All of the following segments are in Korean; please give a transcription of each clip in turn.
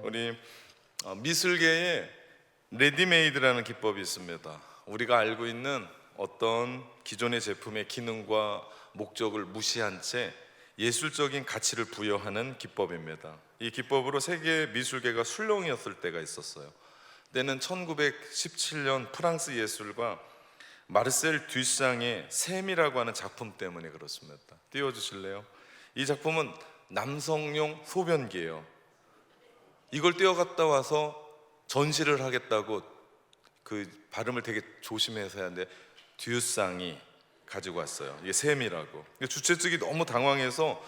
우리 미술계에 레디메이드라는 기법이 있습니다. 우리가 알고 있는 어떤 기존의 제품의 기능과 목적을 무시한 채 예술적인 가치를 부여하는 기법입니다. 이 기법으로 세계 미술계가 술렁이었을 때가 있었어요. 때는 1917년 프랑스 예술가 마르셀 듀샹의 샘이라고 하는 작품 때문에 그렇습니다. 띄워주실래요? 이 작품은 남성용 소변기예요. 이걸 떼어갔다 와서 전시를 하겠다고, 그 발음을 되게 조심해서 해야 하는데, 듀샹이 가지고 왔어요. 이게 샘이라고. 주최 측이 너무 당황해서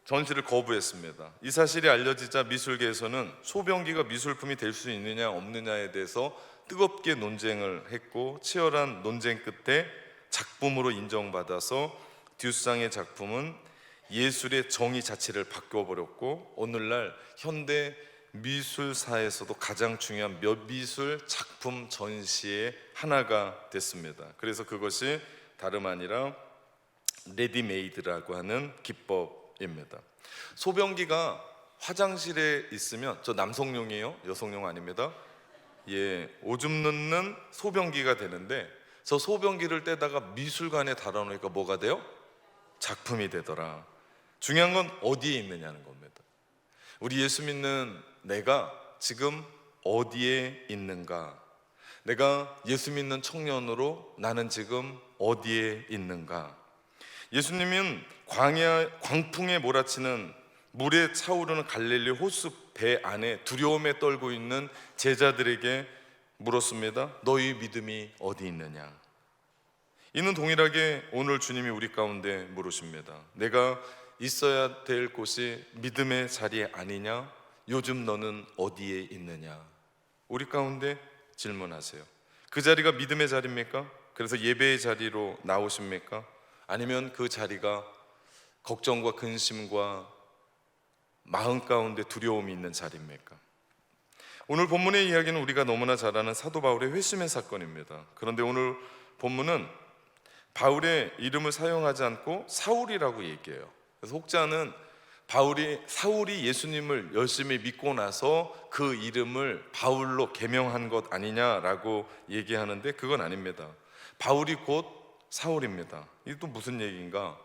전시를 거부했습니다. 이 사실이 알려지자 미술계에서는 소변기가 미술품이 될 수 있느냐 없느냐에 대해서 뜨겁게 논쟁을 했고, 치열한 논쟁 끝에 작품으로 인정받아서 듀샹의 작품은 예술의 정의 자체를 바꿔버렸고, 오늘날 현대 미술사에서도 가장 중요한 미술 작품 전시의 하나가 됐습니다. 그래서 그것이 다름 아니라 레디메이드라고 하는 기법입니다. 소변기가 화장실에 있으면, 저 남성용이에요? 여성용 아닙니다. 오줌 넣는 소변기가 되는데, 저 소변기를 떼다가 미술관에 달아놓으니까 뭐가 돼요? 작품이 되더라. 중요한 건 어디에 있느냐는 겁니다. 우리 예수 믿는 내가 지금 어디에 있는가? 내가 예수 믿는 청년으로 나는 지금 어디에 있는가? 예수님은 광풍에 몰아치는 물에 차오르는 갈릴리 호수 배 안에 두려움에 떨고 있는 제자들에게 물었습니다. 너희 믿음이 어디 있느냐? 이는 동일하게 오늘 주님이 우리 가운데 물으십니다. 내가 있어야 될 곳이 믿음의 자리 아니냐? 요즘 너는 어디에 있느냐? 우리 가운데 질문하세요. 그 자리가 믿음의 자리입니까? 그래서 예배의 자리로 나오십니까? 아니면 그 자리가 걱정과 근심과 마음 가운데 두려움이 있는 자리입니까? 오늘 본문의 이야기는 우리가 너무나 잘 아는 사도 바울의 회심의 사건입니다. 그런데 오늘 본문은 바울의 이름을 사용하지 않고 사울이라고 얘기해요. 그래서 혹자는 사울이 예수님을 열심히 믿고 나서 그 이름을 바울로 개명한 것 아니냐라고 얘기하는데, 그건 아닙니다. 바울이 곧 사울입니다. 이게 또 무슨 얘기인가?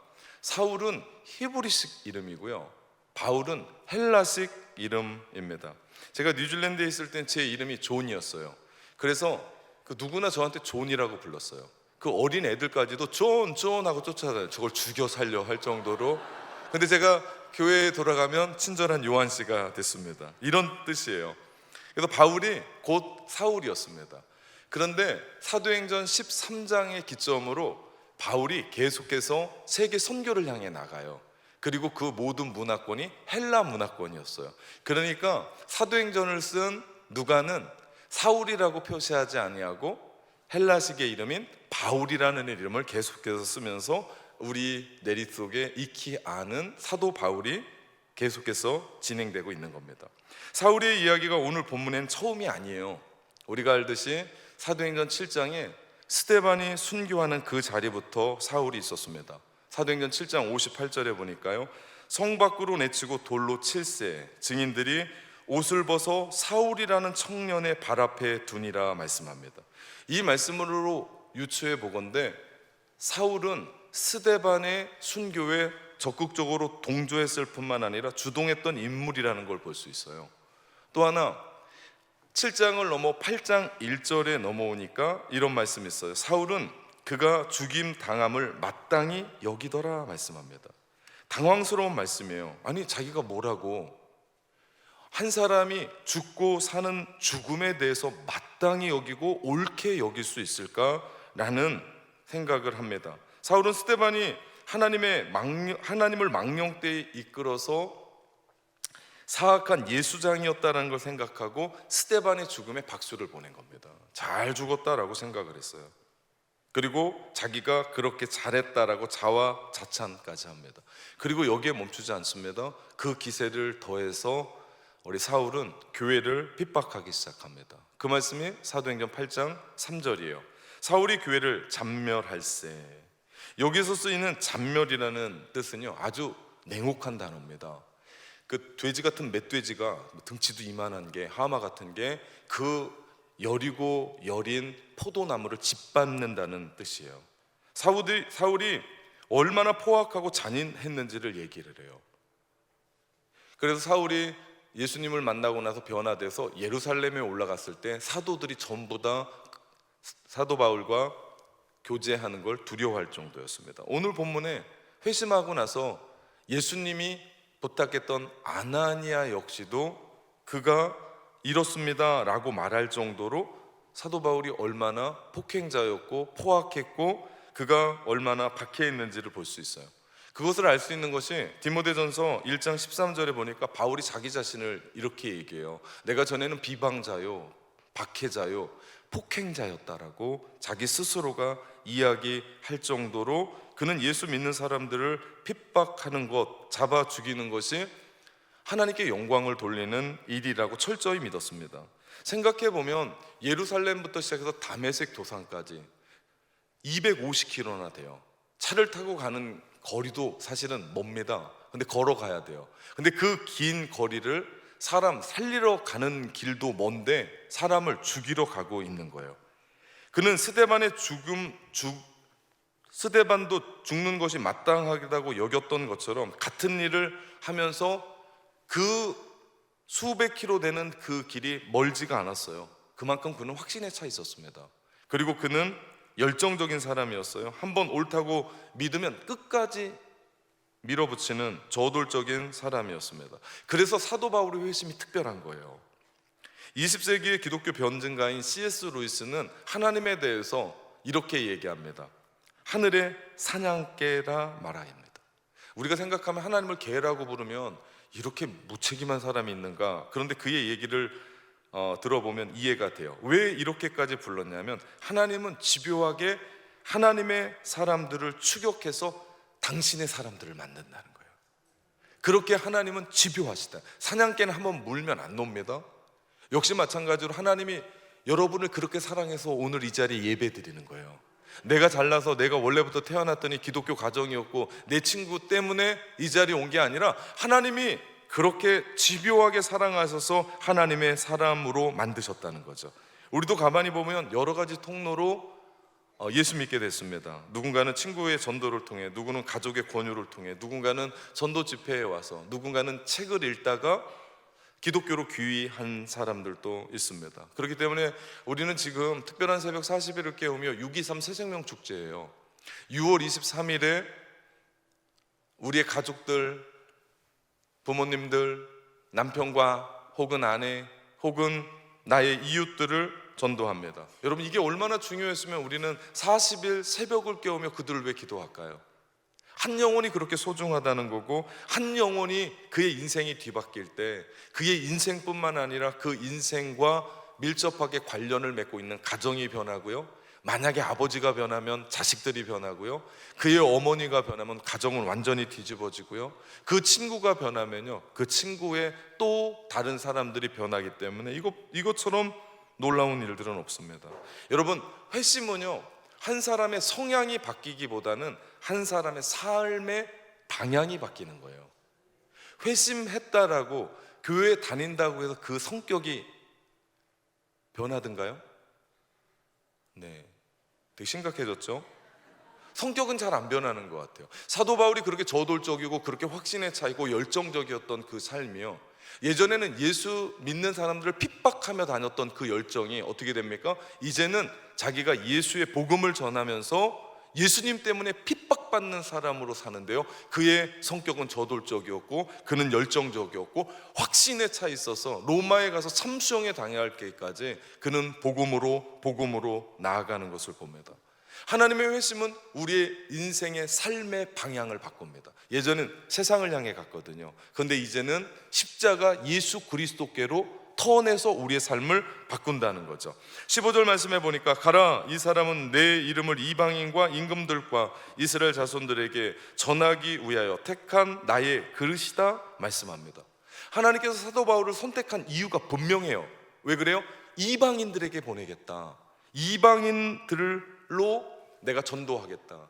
사울은 히브리식 이름이고요, 바울은 헬라식 이름입니다. 제가 뉴질랜드에 있을 땐 제 이름이 존이었어요. 그래서 누구나 저한테 존이라고 불렀어요. 그 어린 애들까지도 존 하고 쫓아다녀요. 저걸 죽여 살려 할 정도로. 근데 제가 교회에 돌아가면 친절한 요한 씨가 됐습니다. 이런 뜻이에요. 그래서 바울이 곧 사울이었습니다. 그런데 사도행전 13장의 기점으로 바울이 계속해서 세계 선교를 향해 나가요. 그리고 그 모든 문화권이 헬라 문화권이었어요. 그러니까 사도행전을 쓴 누가는 사울이라고 표시하지 아니하고 헬라식의 이름인 바울이라는 이름을 계속해서 쓰면서 우리 내리 속에 익히 아는 사도 바울이 계속해서 진행되고 있는 겁니다. 사울의 이야기가 오늘 본문엔 처음이 아니에요. 우리가 알듯이 사도행전 7장에 스데반이 순교하는 그 자리부터 사울이 있었습니다. 사도행전 7장 58절에 보니까요, 성 밖으로 내치고 돌로 칠세, 증인들이 옷을 벗어 사울이라는 청년의 발 앞에 두니라 말씀합니다. 이 말씀으로 유추해 보건대 사울은 스데반의 순교에 적극적으로 동조했을 뿐만 아니라 주동했던 인물이라는 걸 볼 수 있어요. 또 하나, 7장을 넘어 8장 1절에 넘어오니까 이런 말씀이 있어요. 사울은 그가 죽임 당함을 마땅히 여기더라 말씀합니다. 당황스러운 말씀이에요. 아니, 자기가 뭐라고, 한 사람이 죽고 사는 죽음에 대해서 마땅히 여기고 옳게 여길 수 있을까라는 생각을 합니다. 사울은 스데반이 하나님을 망령되이 이끌어서 사악한 예수장이었다는 걸 생각하고 스데반의 죽음에 박수를 보낸 겁니다. 잘 죽었다라고 생각을 했어요. 그리고 자기가 그렇게 잘했다라고 자화자찬까지 합니다. 그리고 여기에 멈추지 않습니다. 그 기세를 더해서 우리 사울은 교회를 핍박하기 시작합니다. 그 말씀이 사도행전 8장 3절이에요. 사울이 교회를 잔멸할세. 여기서 쓰이는 잔멸이라는 뜻은요, 아주 냉혹한 단어입니다. 그 돼지 같은 멧돼지가 등치도 이만한 게, 하마 같은 게 그 여리고 여린 포도나무를 짓밟는다는 뜻이에요. 사울이 얼마나 포악하고 잔인했는지를 얘기를 해요. 그래서 사울이 예수님을 만나고 나서 변화돼서 예루살렘에 올라갔을 때 사도들이 전부 다 사도 바울과 교제하는 걸 두려워할 정도였습니다. 오늘 본문에 회심하고 나서 예수님이 부탁했던 아나니아 역시도 그가 이렇습니다 라고 말할 정도로 사도 바울이 얼마나 폭행자였고 포악했고 그가 얼마나 박해했는지를 볼 수 있어요. 그것을 알 수 있는 것이 디모데전서 1장 13절에 보니까 바울이 자기 자신을 이렇게 얘기해요. 내가 전에는 비방자요, 박해자요, 폭행자였다라고 자기 스스로가 이야기할 정도로 그는 예수 믿는 사람들을 핍박하는 것, 잡아 죽이는 것이 하나님께 영광을 돌리는 일이라고 철저히 믿었습니다. 생각해보면 예루살렘부터 시작해서 다메섹 도상까지 250km나 돼요. 차를 타고 가는 거리도 사실은 멉니다. 근데 걸어가야 돼요. 근데 그 긴 거리를 사람 살리러 가는 길도 먼데 사람을 죽이러 가고 있는 거예요. 그는 스데반도 죽는 것이 마땅하다고 여겼던 것처럼 같은 일을 하면서 그 수백 킬로 되는 그 길이 멀지가 않았어요. 그만큼 그는 확신에 차 있었습니다. 그리고 그는 열정적인 사람이었어요. 한번 옳다고 믿으면 끝까지 밀어붙이는 저돌적인 사람이었습니다. 그래서 사도 바울의 회심이 특별한 거예요. 20세기의 기독교 변증가인 C.S. 루이스는 하나님에 대해서 이렇게 얘기합니다. 하늘의 사냥개라 말하입니다. 우리가 생각하면 하나님을 개라고 부르면 이렇게 무책임한 사람이 있는가? 그런데 그의 얘기를 들어보면 이해가 돼요. 왜 이렇게까지 불렀냐면 하나님은 집요하게 하나님의 사람들을 추격해서 당신의 사람들을 만든다는 거예요. 그렇게 하나님은 집요하시다. 사냥개는 한번 물면 안 놉니다. 역시 마찬가지로 하나님이 여러분을 그렇게 사랑해서 오늘 이 자리에 예배 드리는 거예요. 내가 잘나서 내가 원래부터 태어났더니 기독교 가정이었고 내 친구 때문에 이 자리에 온 게 아니라 하나님이 그렇게 집요하게 사랑하셔서 하나님의 사람으로 만드셨다는 거죠. 우리도 가만히 보면 여러 가지 통로로 예수 믿게 됐습니다. 누군가는 친구의 전도를 통해, 누구는 가족의 권유를 통해, 누군가는 전도 집회에 와서, 누군가는 책을 읽다가 기독교로 귀의한 사람들도 있습니다. 그렇기 때문에 우리는 지금 특별한 새벽 40일을 깨우며 6.23 새생명 축제예요. 6월 23일에 우리의 가족들, 부모님들, 남편과 혹은 아내 혹은 나의 이웃들을 전도합니다. 여러분, 이게 얼마나 중요했으면 우리는 40일 새벽을 깨우며 그들을 위해 기도할까요? 한 영혼이 그렇게 소중하다는 거고, 한 영혼이 그의 인생이 뒤바뀔 때 그의 인생뿐만 아니라 그 인생과 밀접하게 관련을 맺고 있는 가정이 변하고요, 만약에 아버지가 변하면 자식들이 변하고요, 그의 어머니가 변하면 가정은 완전히 뒤집어지고요, 그 친구가 변하면요 그 친구의 또 다른 사람들이 변하기 때문에 이것처럼 놀라운 일들은 없습니다. 여러분, 회심은요 한 사람의 성향이 바뀌기보다는 한 사람의 삶의 방향이 바뀌는 거예요. 회심했다라고 교회 다닌다고 해서 그 성격이 변하든가요? 네, 되게 심각해졌죠? 성격은 잘 안 변하는 것 같아요. 사도 바울이 그렇게 저돌적이고 그렇게 확신에 차이고 열정적이었던 그 삶이요, 예전에는 예수 믿는 사람들을 핍박하며 다녔던 그 열정이 어떻게 됩니까? 이제는 자기가 예수의 복음을 전하면서 예수님 때문에 핍박받는 사람으로 사는데요, 그의 성격은 저돌적이었고 그는 열정적이었고 확신에 차 있어서 로마에 가서 참수형에 당할 때까지 그는 복음으로 나아가는 것을 봅니다. 하나님의 회심은 우리의 인생의 삶의 방향을 바꿉니다. 예전엔 세상을 향해 갔거든요. 그런데 이제는 십자가 예수 그리스도께로 턴해서 우리의 삶을 바꾼다는 거죠. 15절 말씀해 보니까 가라, 이 사람은 내 이름을 이방인과 임금들과 이스라엘 자손들에게 전하기 위하여 택한 나의 그릇이다 말씀합니다. 하나님께서 사도 바울을 선택한 이유가 분명해요. 왜 그래요? 이방인들에게 보내겠다. 이방인들로 내가 전도하겠다.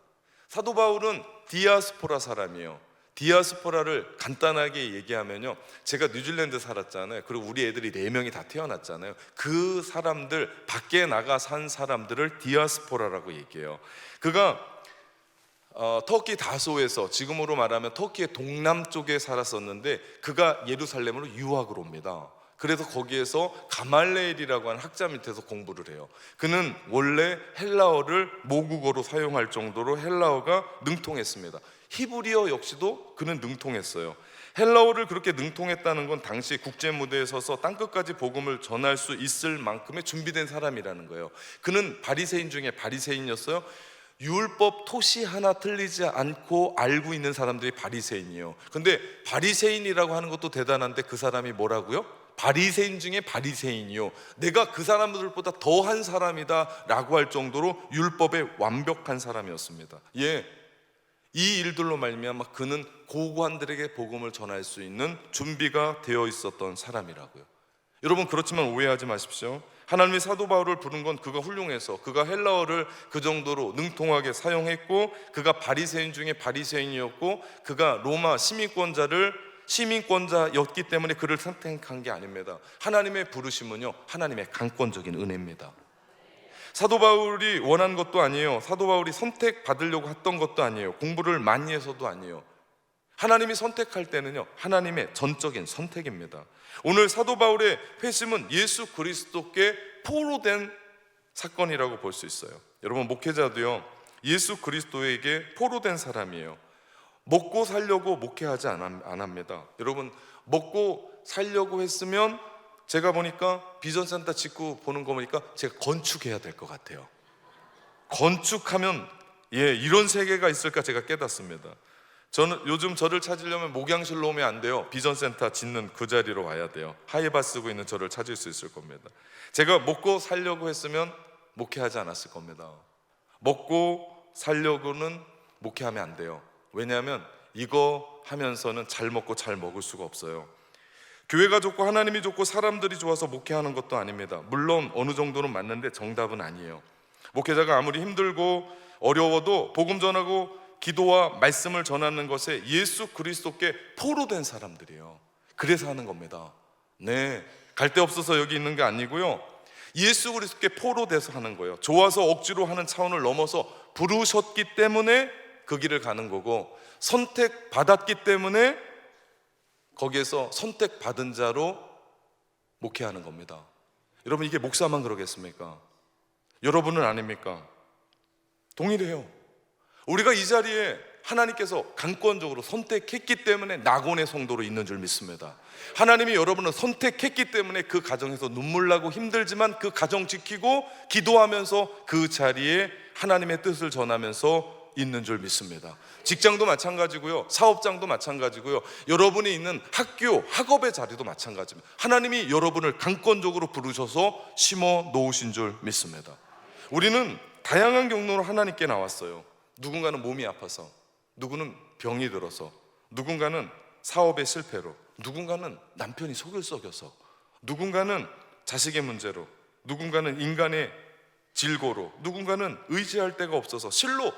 사도 바울은 디아스포라 사람이에요. 디아스포라를 간단하게 얘기하면요, 제가 뉴질랜드 살았잖아요. 그리고 우리 애들이 4명이 다 태어났잖아요. 그 사람들, 밖에 나가 산 사람들을 디아스포라라고 얘기해요. 그가 터키 다소에서, 지금으로 말하면 터키의 동남쪽에 살았었는데 그가 예루살렘으로 유학을 옵니다. 그래서 거기에서 가말레엘이라고 하는 학자 밑에서 공부를 해요. 그는 원래 헬라어를 모국어로 사용할 정도로 헬라어가 능통했습니다. 히브리어 역시도 그는 능통했어요. 헬라어를 그렇게 능통했다는 건 당시 국제 무대에 서서 땅끝까지 복음을 전할 수 있을 만큼의 준비된 사람이라는 거예요. 그는 바리새인 중에 바리새인이었어요. 율법 토시 하나 틀리지 않고 알고 있는 사람들이 바리새인이에요. 근데 바리새인이라고 하는 것도 대단한데 그 사람이 뭐라고요? 바리새인 중에 바리새인이요, 내가 그 사람들보다 더한 사람이다 라고 할 정도로 율법에 완벽한 사람이었습니다. 예, 이 일들로 말미암아 그는 고관들에게 복음을 전할 수 있는 준비가 되어 있었던 사람이라고요. 여러분, 그렇지만 오해하지 마십시오. 하나님이 사도 바울을 부른 건 그가 훌륭해서, 그가 헬라어를 그 정도로 능통하게 사용했고, 그가 바리새인 중에 바리새인이었고, 그가 로마 시민권자였기 때문에 그를 선택한 게 아닙니다. 하나님의 부르심은요, 하나님의 강권적인 은혜입니다. 사도 바울이 원한 것도 아니에요. 사도 바울이 선택받으려고 했던 것도 아니에요. 공부를 많이 해서도 아니에요. 하나님이 선택할 때는요, 하나님의 전적인 선택입니다. 오늘 사도 바울의 회심은 예수 그리스도께 포로된 사건이라고 볼 수 있어요. 여러분, 목회자도요, 예수 그리스도에게 포로된 사람이에요. 먹고 살려고 목회하지 안 합니다. 여러분, 먹고 살려고 했으면 제가 보니까 비전센터 짓고 보는 거 보니까 제가 건축해야 될 것 같아요. 건축하면 이런 세계가 있을까 제가 깨닫습니다. 저는 요즘 저를 찾으려면 목양실로 오면 안 돼요. 비전센터 짓는 그 자리로 와야 돼요. 하이바 쓰고 있는 저를 찾을 수 있을 겁니다. 제가 먹고 살려고 했으면 목회하지 않았을 겁니다. 먹고 살려고는 목회하면 안 돼요. 왜냐하면 이거 하면서는 잘 먹고 잘 먹을 수가 없어요. 교회가 좋고 하나님이 좋고 사람들이 좋아서 목회하는 것도 아닙니다. 물론 어느 정도는 맞는데 정답은 아니에요. 목회자가 아무리 힘들고 어려워도 복음 전하고 기도와 말씀을 전하는 것에 예수 그리스도께 포로된 사람들이에요. 그래서 하는 겁니다. 네, 갈 데 없어서 여기 있는 게 아니고요, 예수 그리스도께 포로돼서 하는 거예요. 좋아서 억지로 하는 차원을 넘어서 부르셨기 때문에 그 길을 가는 거고, 선택받았기 때문에 거기에서 선택받은 자로 목회하는 겁니다. 여러분, 이게 목사만 그러겠습니까? 여러분은 아닙니까? 동일해요. 우리가 이 자리에 하나님께서 강권적으로 선택했기 때문에 낙원의 성도로 있는 줄 믿습니다. 하나님이 여러분을 선택했기 때문에 그 가정에서 눈물 나고 힘들지만 그 가정 지키고 기도하면서 그 자리에 하나님의 뜻을 전하면서 있는 줄 믿습니다. 직장도 마찬가지고요, 사업장도 마찬가지고요, 여러분이 있는 학교, 학업의 자리도 마찬가지입니다. 하나님이 여러분을 강권적으로 부르셔서 심어 놓으신 줄 믿습니다. 우리는 다양한 경로로 하나님께 나왔어요. 누군가는 몸이 아파서, 누구는 병이 들어서, 누군가는 사업의 실패로, 누군가는 남편이 속을 썩여서, 누군가는 자식의 문제로, 누군가는 인간의 질고로, 누군가는 의지할 데가 없어서, 실로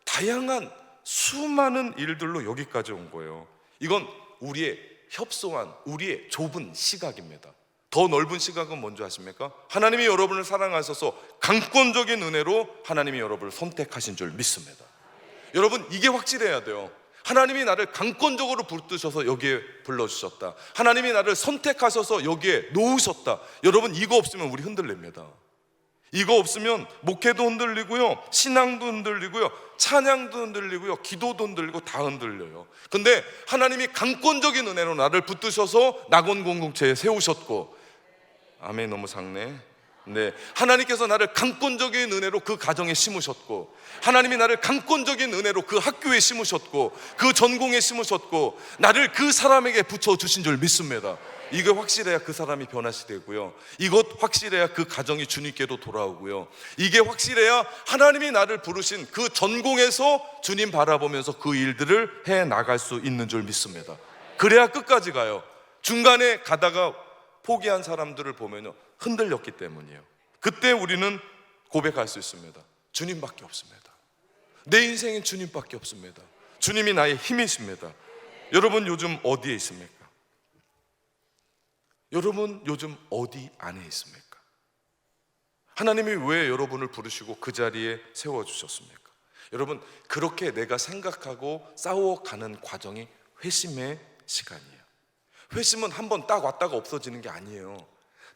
다양한 수많은 일들로 여기까지 온 거예요. 이건 우리의 협소한, 우리의 좁은 시각입니다. 더 넓은 시각은 뭔지 아십니까? 하나님이 여러분을 사랑하셔서 강권적인 은혜로 하나님이 여러분을 선택하신 줄 믿습니다. 여러분, 이게 확실해야 돼요. 하나님이 나를 강권적으로 붙드셔서 여기에 불러주셨다. 하나님이 나를 선택하셔서 여기에 놓으셨다. 여러분, 이거 없으면 우리 흔들립니다. 이거 없으면 목회도 흔들리고요, 신앙도 흔들리고요, 찬양도 흔들리고요, 기도도 흔들리고 다 흔들려요. 근데 하나님이 강권적인 은혜로 나를 붙드셔서 낙원 공동체에 세우셨고, 아멘, 너무 작네. 네, 하나님께서 나를 강권적인 은혜로 그 가정에 심으셨고, 하나님이 나를 강권적인 은혜로 그 학교에 심으셨고, 그 전공에 심으셨고, 나를 그 사람에게 붙여주신 줄 믿습니다. 이게 확실해야 그 사람이 변화시되고요, 이것 확실해야 그 가정이 주님께로 돌아오고요, 이게 확실해야 하나님이 나를 부르신 그 전공에서 주님 바라보면서 그 일들을 해나갈 수 있는 줄 믿습니다. 그래야 끝까지 가요. 중간에 가다가 포기한 사람들을 보면요, 흔들렸기 때문이에요. 그때 우리는 고백할 수 있습니다. 주님밖에 없습니다. 내 인생엔 주님밖에 없습니다. 주님이 나의 힘이십니다. 여러분 요즘 어디에 있습니까? 여러분 요즘 어디 안에 있습니까? 하나님이 왜 여러분을 부르시고 그 자리에 세워주셨습니까? 여러분, 그렇게 내가 생각하고 싸워가는 과정이 회심의 시간이에요. 회심은 한번 딱 왔다가 없어지는 게 아니에요.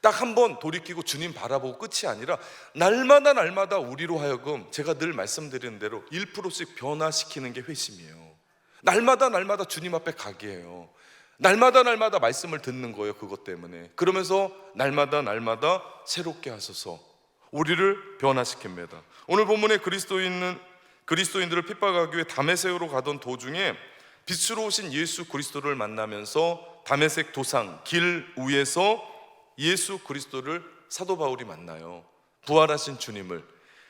딱 한 번 돌이키고 주님 바라보고 끝이 아니라 날마다 우리로 하여금, 제가 늘 말씀드리는 대로 1%씩 변화시키는 게 회심이에요. 날마다 주님 앞에 가기예요. 날마다 말씀을 듣는 거예요. 그것 때문에. 그러면서 날마다 새롭게 하셔서 우리를 변화시킵니다. 오늘 본문에 그리스도인들을 핍박하기 위해 다메섹으로 가던 도중에 빛으로 오신 예수 그리스도를 만나면서 다메섹 도상 길 위에서 예수 그리스도를 사도 바울이 만나요. 부활하신 주님을.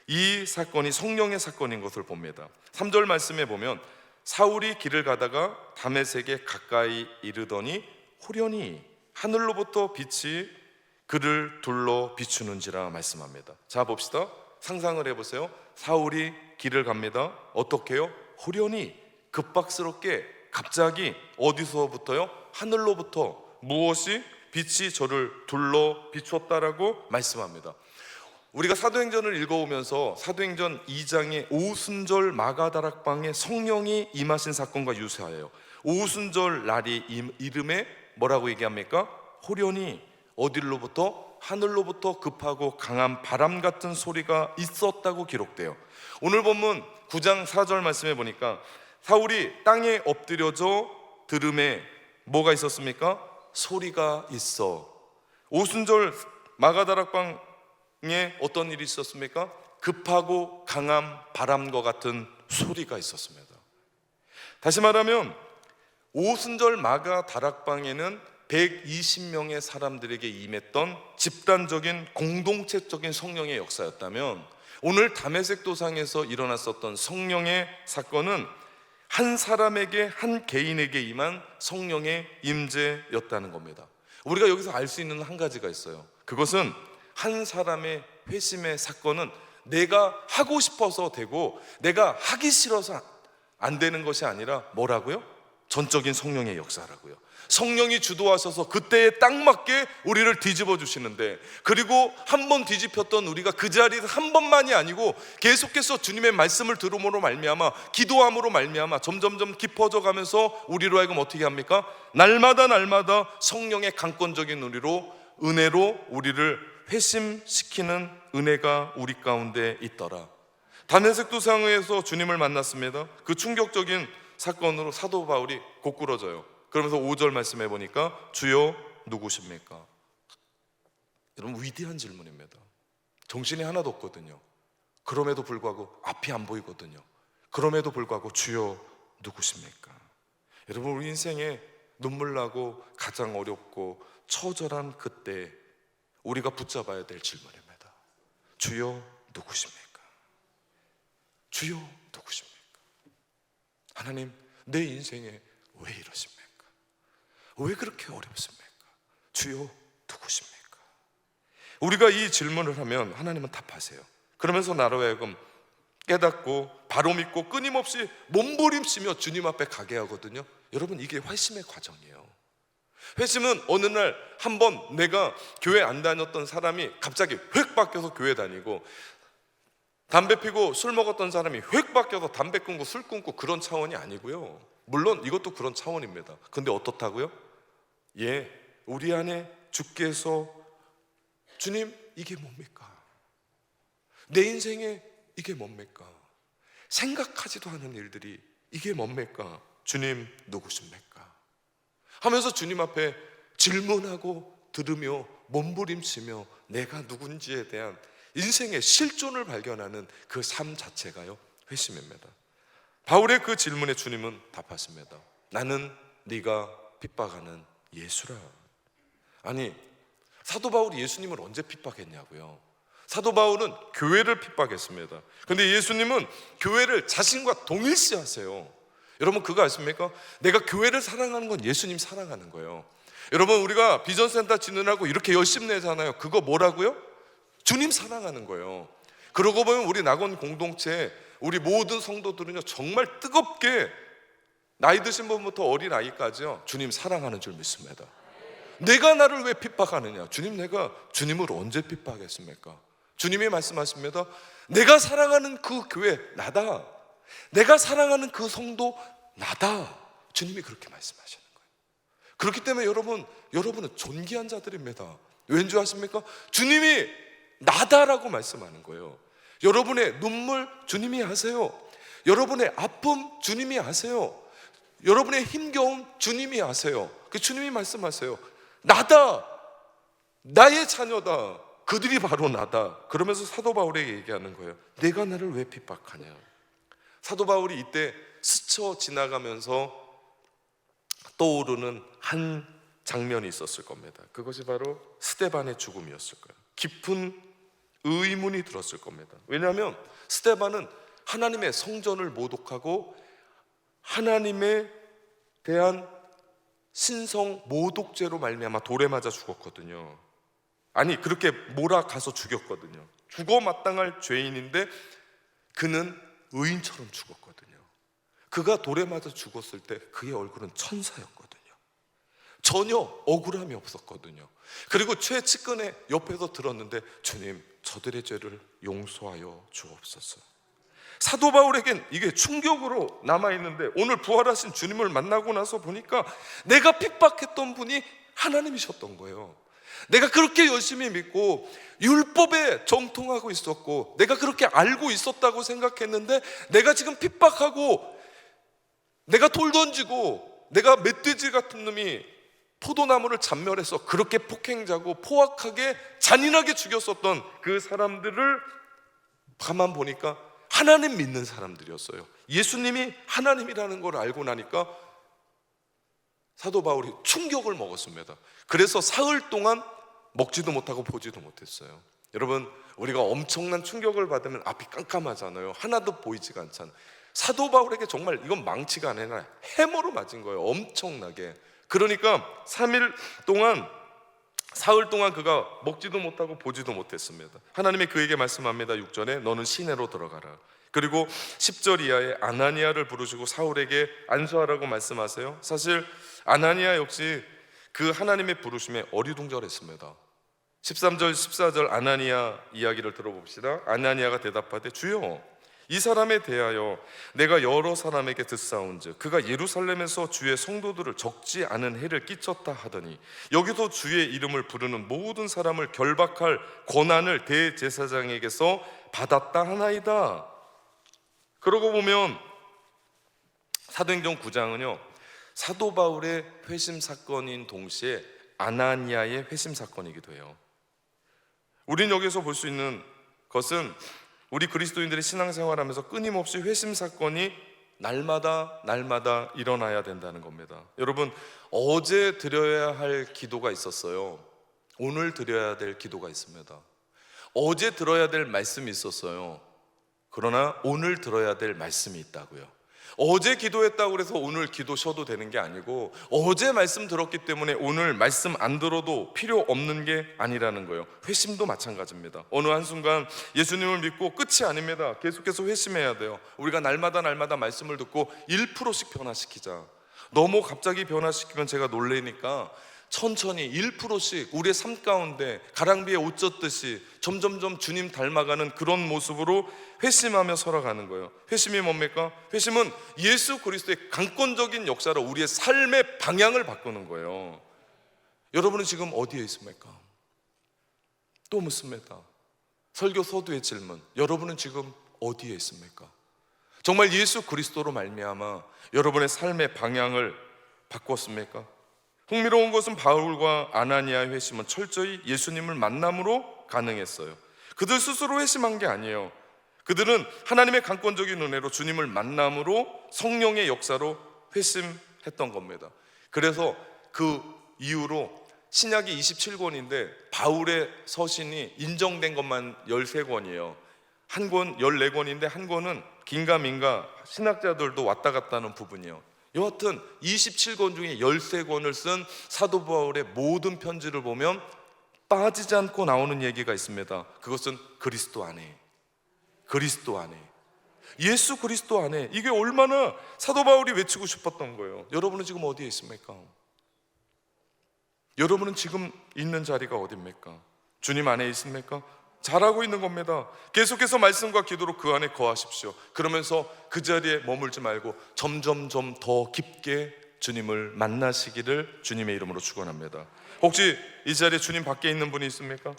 이 사건이 성령의 사건인 것을 봅니다. 3절 말씀에 보면 사울이 길을 가다가 다메섹에 가까이 이르더니 호련히 하늘로부터 빛이 그를 둘러 비추는지라 말씀합니다. 자, 봅시다. 상상을 해보세요. 사울이 길을 갑니다. 어떻게요? 호련히, 급박스럽게, 갑자기 어디서부터요? 하늘로부터 무엇이? 빛이 저를 둘러 비추었다라고 말씀합니다. 우리가 사도행전을 읽어오면서 사도행전 2장의 오순절 마가다락방에 성령이 임하신 사건과 유사해요. 오순절 날이 이름에 뭐라고 얘기합니까? 호련히, 어디로부터? 하늘로부터 급하고 강한 바람 같은 소리가 있었다고 기록돼요. 오늘 본문 9장 4절 말씀해 보니까 사울이 땅에 엎드려져 들음에 뭐가 있었습니까? 소리가 있어. 오순절 마가다락방에 어떤 일이 있었습니까? 급하고 강한 바람과 같은 소리가 있었습니다. 다시 말하면 오순절 마가다락방에는 120명의 사람들에게 임했던 집단적인 공동체적인 성령의 역사였다면, 오늘 다메섹 도상에서 일어났었던 성령의 사건은 한 사람에게, 한 개인에게 임한 성령의 임재였다는 겁니다. 우리가 여기서 알 수 있는 한 가지가 있어요. 그것은 한 사람의 회심의 사건은 내가 하고 싶어서 되고 내가 하기 싫어서 안 되는 것이 아니라 뭐라고요? 전적인 성령의 역사라고요. 성령이 주도하셔서 그때에 딱 맞게 우리를 뒤집어 주시는데, 그리고 한 번 뒤집혔던 우리가 그 자리에서 한 번만이 아니고 계속해서 주님의 말씀을 들음으로 말미암아, 기도함으로 말미암아 점점점 깊어져 가면서 우리로 하여금 어떻게 합니까? 날마다 성령의 강권적인 은혜로 우리를 회심시키는 은혜가 우리 가운데 있더라. 다메섹 도상에서 주님을 만났습니다. 그 충격적인 사건으로 사도 바울이 고꾸러져요. 그러면서 5절 말씀해 보니까 주여 누구십니까? 여러분, 위대한 질문입니다. 정신이 하나도 없거든요. 그럼에도 불구하고 앞이 안 보이거든요. 그럼에도 불구하고 주여 누구십니까? 여러분, 우리 인생에 눈물 나고 가장 어렵고 처절한 그때 우리가 붙잡아야 될 질문입니다. 주여 누구십니까? 주여 누구십니까? 하나님, 내 인생에 왜 이러십니까? 왜 그렇게 어렵습니까? 주여 누구십니까? 우리가 이 질문을 하면 하나님은 답하세요. 그러면서 나로 하여금 깨닫고 바로 믿고 끊임없이 몸부림치며 주님 앞에 가게 하거든요. 여러분, 이게 회심의 과정이에요. 회심은 어느 날 한번 내가 교회 안 다녔던 사람이 갑자기 획 바뀌어서 교회 다니고, 담배 피고 술 먹었던 사람이 획 바뀌어서 담배 끊고 술 끊고, 그런 차원이 아니고요. 물론 이것도 그런 차원입니다. 근데 어떻다고요? 우리 안에 주께서 주님, 이게 뭡니까? 내 인생에 이게 뭡니까? 생각하지도 않은 일들이 이게 뭡니까? 주님 누구십니까? 하면서 주님 앞에 질문하고 들으며 몸부림치며 내가 누군지에 대한 인생의 실존을 발견하는 그 삶 자체가요, 회심입니다. 바울의 그 질문에 주님은 답하십니다. 나는 네가 핍박하는 예수라. 아니, 사도 바울이 예수님을 언제 핍박했냐고요? 사도 바울은 교회를 핍박했습니다. 근데 예수님은 교회를 자신과 동일시하세요. 여러분, 그거 아십니까? 내가 교회를 사랑하는 건 예수님 사랑하는 거예요. 여러분, 우리가 비전센터 지느라고 이렇게 열심히 내잖아요. 그거 뭐라고요? 주님 사랑하는 거예요. 그러고 보면 우리 낙원 공동체, 우리 모든 성도들은요, 정말 뜨겁게 나이 드신 분부터 어린 아이까지요, 주님 사랑하는 줄 믿습니다. 내가 나를 왜 핍박하느냐? 주님, 내가 주님을 언제 핍박했습니까? 주님이 말씀하십니다. 내가 사랑하는 그 교회 나다. 내가 사랑하는 그 성도 나다. 주님이 그렇게 말씀하시는 거예요. 그렇기 때문에 여러분은 존귀한 자들입니다. 왠지 아십니까? 주님이 나다라고 말씀하는 거예요. 여러분의 눈물 주님이 아세요. 여러분의 아픔 주님이 아세요. 여러분의 힘겨움 주님이 아세요. 그 주님이 말씀하세요. 나다. 나의 자녀다. 그들이 바로 나다. 그러면서 사도 바울에게 얘기하는 거예요. 내가 나를 왜 핍박하냐? 사도 바울이 이때 스쳐 지나가면서 떠오르는 한 장면이 있었을 겁니다. 그것이 바로 스데반의 죽음이었을 거예요. 깊은 의문이 들었을 겁니다. 왜냐하면 스데반은 하나님의 성전을 모독하고 하나님에 대한 신성 모독죄로 말미암아 돌에 맞아 죽었거든요. 아니, 그렇게 몰아가서 죽였거든요. 죽어 마땅할 죄인인데 그는 의인처럼 죽었거든요. 그가 돌에 맞아 죽었을 때 그의 얼굴은 천사였거든요. 전혀 억울함이 없었거든요. 그리고 최측근에 옆에서 들었는데, 주님, 저들의 죄를 용서하여 주옵소서. 사도 바울에겐 이게 충격으로 남아있는데, 오늘 부활하신 주님을 만나고 나서 보니까 내가 핍박했던 분이 하나님이셨던 거예요. 내가 그렇게 열심히 믿고 율법에 정통하고 있었고 내가 그렇게 알고 있었다고 생각했는데, 내가 지금 핍박하고 내가 돌 던지고 내가 멧돼지 같은 놈이 포도나무를 잔멸해서 그렇게 폭행자고 포악하게 잔인하게 죽였었던 그 사람들을 가만 보니까 하나님 믿는 사람들이었어요. 예수님이 하나님이라는 걸 알고 나니까 사도 바울이 충격을 먹었습니다. 그래서 사흘 동안 먹지도 못하고 보지도 못했어요. 여러분, 우리가 엄청난 충격을 받으면 앞이 깜깜하잖아요. 하나도 보이지가 않잖아요. 사도 바울에게 정말 이건 망치가 아니라 해머로 맞은 거예요. 엄청나게. 그러니까 3일 동안, 사흘 동안 그가 먹지도 못하고 보지도 못했습니다. 하나님이 그에게 말씀합니다. 6절에 너는 시내로 들어가라. 그리고 10절 이하에 아나니아를 부르시고 사울에게 안수하라고 말씀하세요. 사실 아나니아 역시 그 하나님의 부르심에 어리둥절했습니다. 13절 14절 아나니아 이야기를 들어봅시다. 아나니아가 대답하되 주여, 이 사람에 대하여 내가 여러 사람에게 듣사온즉 그가 예루살렘에서 주의 성도들을 적지 않은 해를 끼쳤다 하더니 여기서 주의 이름을 부르는 모든 사람을 결박할 권한을 대제사장에게서 받았다 하나이다. 그러고 보면 사도행전 9장은요 사도 바울의 회심 사건인 동시에 아나니아의 회심 사건이기도 해요. 우리는 여기서 볼 수 있는 것은 우리 그리스도인들이 신앙생활하면서 끊임없이 회심 사건이 날마다 일어나야 된다는 겁니다. 여러분, 어제 드려야 할 기도가 있었어요. 오늘 드려야 될 기도가 있습니다. 어제 들어야 될 말씀이 있었어요. 그러나 오늘 들어야 될 말씀이 있다고요. 어제 기도했다고 해서 오늘 기도 쉬어도 되는 게 아니고, 어제 말씀 들었기 때문에 오늘 말씀 안 들어도 필요 없는 게 아니라는 거예요. 회심도 마찬가지입니다. 어느 한순간 예수님을 믿고 끝이 아닙니다. 계속해서 회심해야 돼요. 우리가 날마다 말씀을 듣고 1%씩 변화시키자. 너무 갑자기 변화시키면 제가 놀래니까 천천히 1%씩 우리의 삶 가운데 가랑비에 옷 젖듯이 점점점 주님 닮아가는 그런 모습으로 회심하며 살아가는 거예요. 회심이 뭡니까? 회심은 예수 그리스도의 강권적인 역사로 우리의 삶의 방향을 바꾸는 거예요. 여러분은 지금 어디에 있습니까? 또 묻습니다. 설교 서두의 질문, 여러분은 지금 어디에 있습니까? 정말 예수 그리스도로 말미암아 여러분의 삶의 방향을 바꿨습니까? 흥미로운 것은 바울과 아나니아의 회심은 철저히 예수님을 만남으로 가능했어요. 그들 스스로 회심한 게 아니에요. 그들은 하나님의 강권적인 은혜로 주님을 만남으로 성령의 역사로 회심했던 겁니다. 그래서 그 이후로 신약이 27권인데 바울의 서신이 인정된 것만 13권이에요. 한 권 14권인데 한 권은 긴가민가 신학자들도 왔다 갔다 하는 부분이에요. 여하튼 27권 중에 13권을 쓴 사도 바울의 모든 편지를 보면 빠지지 않고 나오는 얘기가 있습니다. 그것은 그리스도 안에 예수 그리스도 안에. 이게 얼마나 사도 바울이 외치고 싶었던 거예요. 여러분은 지금 어디에 있습니까? 여러분은 지금 있는 자리가 어디입니까? 주님 안에 있습니까? 잘하고 있는 겁니다. 계속해서 말씀과 기도로 그 안에 거하십시오. 그러면서 그 자리에 머물지 말고 점점점 더 깊게 주님을 만나시기를 주님의 이름으로 축원합니다. 혹시 이 자리에 주님 밖에 있는 분이 있습니까?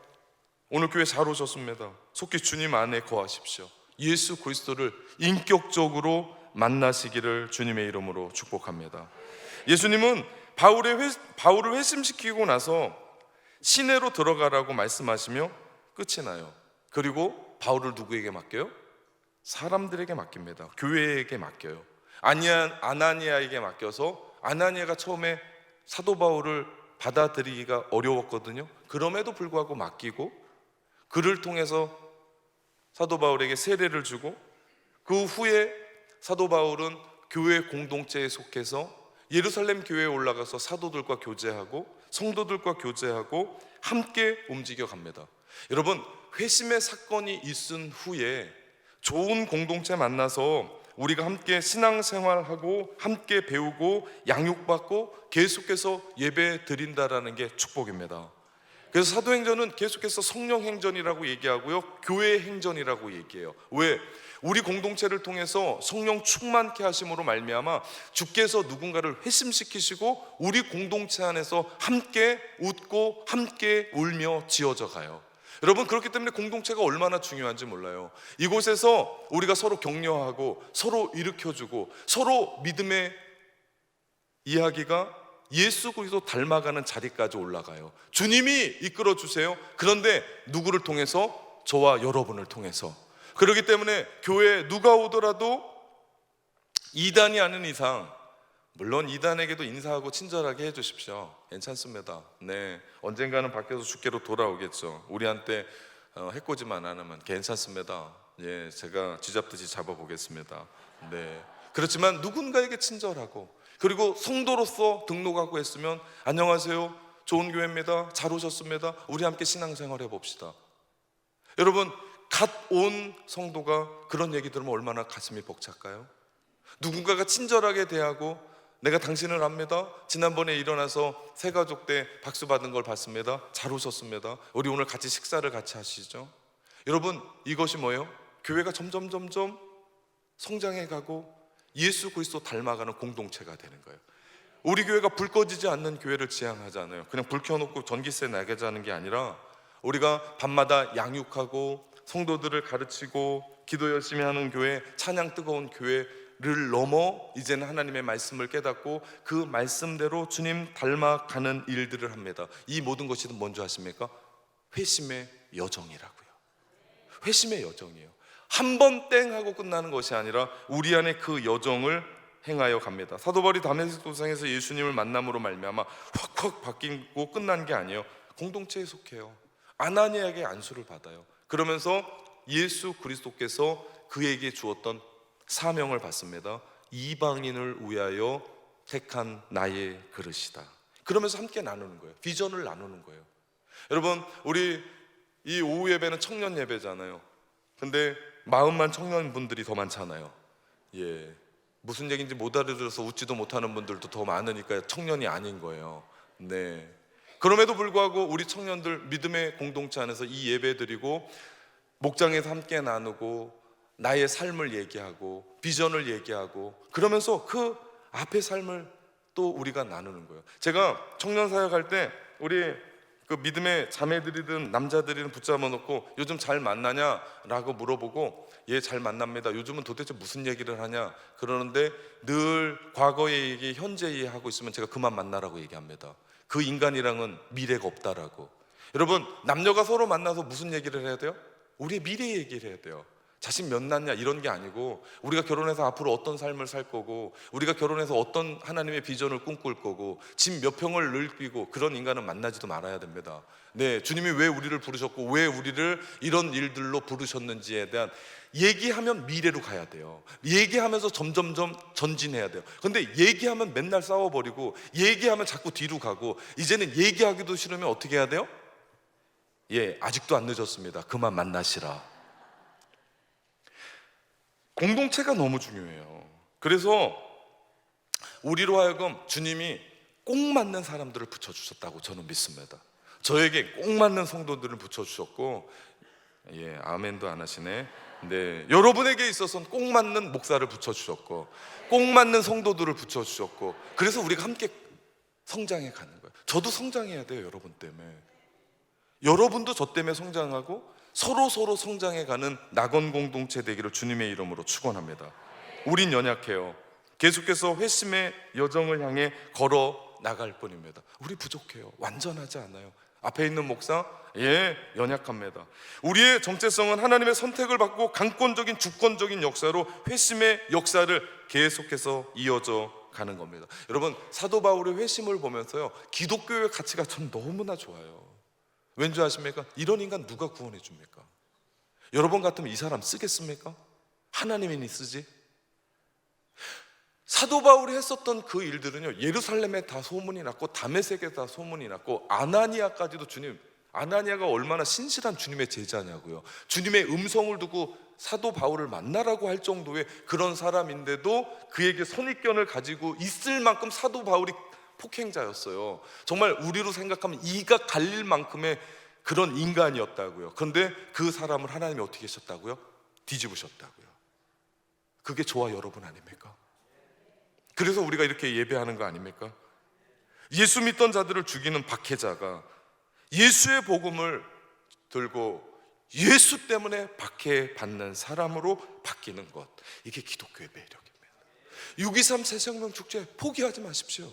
오늘 교회 잘 오셨습니다. 속히 주님 안에 거하십시오. 예수 그리스도를 인격적으로 만나시기를 주님의 이름으로 축복합니다. 예수님은 바울을 회심시키고 나서 시내로 들어가라고 말씀하시며 끝이 나요. 그리고 바울을 누구에게 맡겨요? 사람들에게 맡깁니다. 교회에게 맡겨요. 아나니아에게 맡겨서 아나니아가 처음에 사도 바울을 받아들이기가 어려웠거든요. 그럼에도 불구하고 맡기고 그를 통해서 사도 바울에게 세례를 주고 그 후에 사도 바울은 교회 공동체에 속해서 예루살렘 교회에 올라가서 사도들과 교제하고 성도들과 교제하고 함께 움직여 갑니다. 여러분, 회심의 사건이 있은 후에 좋은 공동체 만나서 우리가 함께 신앙생활하고 함께 배우고 양육받고 계속해서 예배 드린다라는 게 축복입니다. 그래서 사도행전은 계속해서 성령행전이라고 얘기하고요, 교회 행전이라고 얘기해요. 왜? 우리 공동체를 통해서 성령 충만케 하심으로 말미암아 주께서 누군가를 회심시키시고 우리 공동체 안에서 함께 웃고 함께 울며 지어져 가요. 여러분, 그렇기 때문에 공동체가 얼마나 중요한지 몰라요. 이곳에서 우리가 서로 격려하고 서로 일으켜주고 서로 믿음의 이야기가 예수 그리스도 닮아가는 자리까지 올라가요. 주님이 이끌어 주세요. 그런데 누구를 통해서? 저와 여러분을 통해서. 그렇기 때문에 교회에 누가 오더라도 이단이 아닌 이상, 물론 이단에게도 인사하고 친절하게 해주십시오. 괜찮습니다. 네, 언젠가는 밖에서 주께로 돌아오겠죠. 우리한테 해코지만 안 하면 괜찮습니다. 예, 제가 쥐잡듯이 잡아보겠습니다. 네, 그렇지만 누군가에게 친절하고, 그리고 성도로서 등록하고 했으면 안녕하세요, 좋은 교회입니다, 잘 오셨습니다, 우리 함께 신앙생활 해봅시다. 여러분, 갓 온 성도가 그런 얘기 들으면 얼마나 가슴이 벅찰까요? 누군가가 친절하게 대하고, 내가 당신을 압니다, 지난번에 일어나서 새가족 때 박수 받은 걸 봤습니다, 잘 오셨습니다, 우리 오늘 같이 식사를 같이 하시죠. 여러분, 이것이 뭐예요? 교회가 점점 성장해 가고 예수 그리스도 닮아가는 공동체가 되는 거예요. 우리 교회가 불 꺼지지 않는 교회를 지향하잖아요. 그냥 불 켜놓고 전기세 나게 하는 게 아니라 우리가 밤마다 양육하고 성도들을 가르치고 기도 열심히 하는 교회, 찬양 뜨거운 교회를 넘어 이제는 하나님의 말씀을 깨닫고 그 말씀대로 주님 닮아가는 일들을 합니다. 이 모든 것이 뭔지 아십니까? 회심의 여정이라고요. 회심의 여정이에요. 한 번 땡 하고 끝나는 것이 아니라 우리 안에 그 여정을 행하여 갑니다. 사도 바울이 다메섹 도상에서 예수님을 만남으로 말미암아 확 바뀌고 끝난 게 아니에요. 공동체에 속해요. 아나니아에게 안수를 받아요. 그러면서 예수 그리스도께서 그에게 주었던 사명을 받습니다. 이방인을 위하여 택한 나의 그릇이다. 그러면서 함께 나누는 거예요. 비전을 나누는 거예요. 여러분, 우리 이 오후 예배는 청년 예배잖아요. 근데 마음만 청년분들이 더 많잖아요. 예, 무슨 얘기인지 못 알아들어서 웃지도 못하는 분들도 더 많으니까 청년이 아닌 거예요. 네. 그럼에도 불구하고 우리 청년들 믿음의 공동체 안에서 이 예배 드리고 목장에서 함께 나누고 나의 삶을 얘기하고 비전을 얘기하고 그러면서 그 앞의 삶을 또 우리가 나누는 거예요. 제가 청년 사역할 때 우리 그 믿음의 자매들이든 남자들이든 붙잡아 놓고 요즘 잘 만나냐라고 물어보고 예, 잘 만납니다. 요즘은 도대체 무슨 얘기를 하냐 그러는데 늘 과거의 얘기, 현재 얘기 하고 있으면 제가 그만 만나라고 얘기합니다. 그 인간이랑은 미래가 없다라고. 여러분, 남녀가 서로 만나서 무슨 얘기를 해야 돼요? 우리의 미래 얘기를 해야 돼요. 자식 몇 낳냐 이런 게 아니고 우리가 결혼해서 앞으로 어떤 삶을 살 거고 우리가 결혼해서 어떤 하나님의 비전을 꿈꿀 거고 집 몇 평을 넓히고 그런 인간은 만나지도 말아야 됩니다. 네, 주님이 왜 우리를 부르셨고 왜 우리를 이런 일들로 부르셨는지에 대한 얘기하면 미래로 가야 돼요. 얘기하면서 점점점 전진해야 돼요. 근데 얘기하면 맨날 싸워버리고 얘기하면 자꾸 뒤로 가고 이제는 얘기하기도 싫으면 어떻게 해야 돼요? 예, 아직도 안 늦었습니다. 그만 만나시라. 공동체가 너무 중요해요. 그래서 우리로 하여금 주님이 꼭 맞는 사람들을 붙여주셨다고 저는 믿습니다. 저에게 꼭 맞는 성도들을 붙여주셨고, 예, 아멘도 안 하시네. 네, 여러분에게 있어서는 꼭 맞는 목사를 붙여주셨고, 꼭 맞는 성도들을 붙여주셨고, 그래서 우리가 함께 성장해 가는 거예요. 저도 성장해야 돼요, 여러분 때문에. 여러분도 저 때문에 성장하고 서로 성장해 가는 낙원 공동체 되기를 주님의 이름으로 축원합니다. 우린 연약해요. 계속해서 회심의 여정을 향해 걸어 나갈 뿐입니다. 우리 부족해요. 완전하지 않아요. 앞에 있는 목사, 예, 연약합니다. 우리의 정체성은 하나님의 선택을 받고 강권적인 주권적인 역사로 회심의 역사를 계속해서 이어져 가는 겁니다. 여러분, 사도 바울의 회심을 보면서요, 기독교의 가치가 전 너무나 좋아요. 왠지 아십니까? 이런 인간 누가 구원해 줍니까? 여러분 같으면 이 사람 쓰겠습니까? 하나님이니 쓰지. 사도 바울이 했었던 그 일들은요, 예루살렘에 다 소문이 났고 다메섹에 다 소문이 났고, 아나니아까지도 주님, 아나니아가 얼마나 신실한 주님의 제자냐고요. 주님의 음성을 두고 사도 바울을 만나라고 할 정도의 그런 사람인데도 그에게 선입견을 가지고 있을 만큼 사도 바울이 폭행자였어요. 정말 우리로 생각하면 이가 갈릴 만큼의 그런 인간이었다고요. 그런데 그 사람을 하나님이 어떻게 하셨다고요? 뒤집으셨다고요. 그게 저와 여러분 아닙니까? 그래서 우리가 이렇게 예배하는 거 아닙니까? 예수 믿던 자들을 죽이는 박해자가 예수의 복음을 들고 예수 때문에 박해받는 사람으로 바뀌는 것, 이게 기독교의 매력입니다. 6.23 새생명 축제 포기하지 마십시오.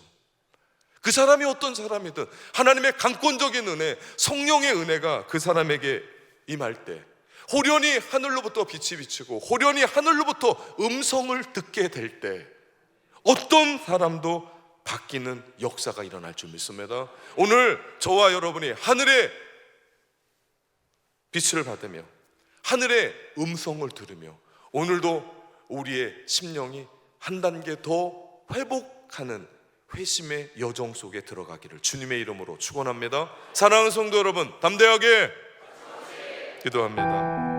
그 사람이 어떤 사람이든 하나님의 강권적인 은혜, 성령의 은혜가 그 사람에게 임할 때 호련히 하늘로부터 빛이 비치고 호련히 하늘로부터 음성을 듣게 될 때 어떤 사람도 바뀌는 역사가 일어날 줄 믿습니다. 오늘 저와 여러분이 하늘의 빛을 받으며 하늘의 음성을 들으며 오늘도 우리의 심령이 한 단계 더 회복하는 회심의 여정 속에 들어가기를 주님의 이름으로 축원합니다. 사랑하는 성도 여러분, 담대하게 기도합니다.